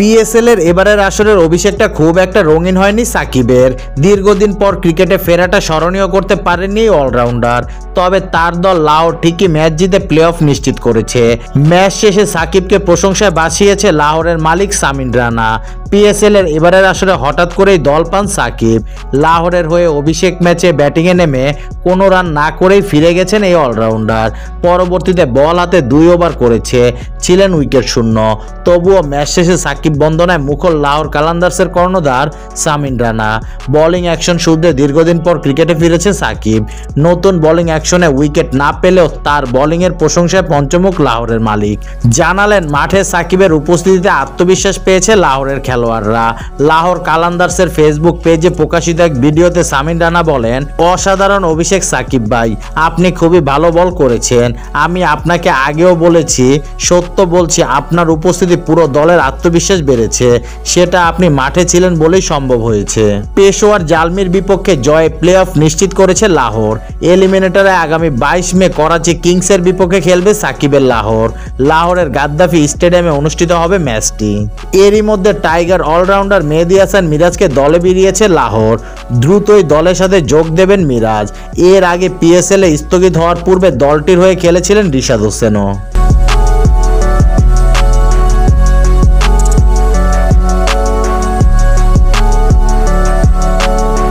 PSL এর এবারের আসরের অভিষেকটা খুব একটা রঙিন হয়নি সাকিবের। দীর্ঘদিন পর ক্রিকেটে ফেরাটা স্মরণীয় করতে পারেননি অলরাউন্ডার। তবে তার দল লাহোর ঠিকই ম্যাচ জিতে প্লে অফ নিশ্চিত করেছে। ম্যাচ শেষে সাকিবকে প্রশংসায় বাসিয়েছে লাহোরের মালিক সামিন রানা। পিএসএল এর এবারের আসরে হঠাৎ করেই দল পান সাকিব। লাহোরের হয়ে অভিষেক ম্যাচে ব্যাটিংয়ে নেমে কোনো রান না করেই ফিরে গেছেন এই অলরাউন্ডার। পরবর্তীতে বল হাতে 2 ওভার করেছে, ছিলেন উইকেট শূন্য। তবুও ম্যাচ শেষে সাকিব বন্দনায় মুখর লাহোর কালান্দার্সের কর্ণধার সামিন রানা। বোলিং অ্যাকশন সূত্রে দীর্ঘদিন পর ক্রিকেটে ফিরেছে সাকিব। নতুন বোলিং অ্যাকশনে উইকেট না পেলেও তার বোলিংয়ের প্রশংসায় পঞ্চমুখ লাহোরের মালিক। জানালেন মাঠে সাকিবের উপস্থিতিতে আত্মবিশ্বাস পেয়েছে লাহোরের খেলোয়াড়রা। লাহোর কালান্দার্সের ফেসবুক পেজে প্রকাশিত এক ভিডিওতে সামিন রানা বলেন, অসাধারণ অভিষেক সাকিব ভাই, আপনি খুবই ভালো বল করেছেন। আমি আপনাকে আগেও বলেছি, সত্য বলছি, আপনার উপস্থিতি পুরো দলের আত্মবিশ্বাস বেড়েছে। সেটা আপনি মাঠে ছিলেন বলেই সম্ভব হয়েছে। পেশোয়ার জালমির বিপক্ষে জয়ে প্লে অফ নিশ্চিত করেছে লাহোর। এলিমিনেটরে আগামী 22 মে করাচি কিংসের বিপক্ষে খেলবে সাকিবের লাহোর। লাহোরের গাদ্দাফি স্টেডিয়ামে অনুষ্ঠিত হবে ম্যাচটি। এরই মধ্যে টাইগার অলরাউন্ডার মেহেদী হাসান মিরাজকে দলে বেরিয়েছে লাহোর। দ্রুতই দলের সাথে যোগ দেবেন মিরাজ। এর আগে পিএসএল এ স্থগিত হওয়ার পূর্বে দলটির হয়ে খেলেছিলেন রিশাদ হোসেনও।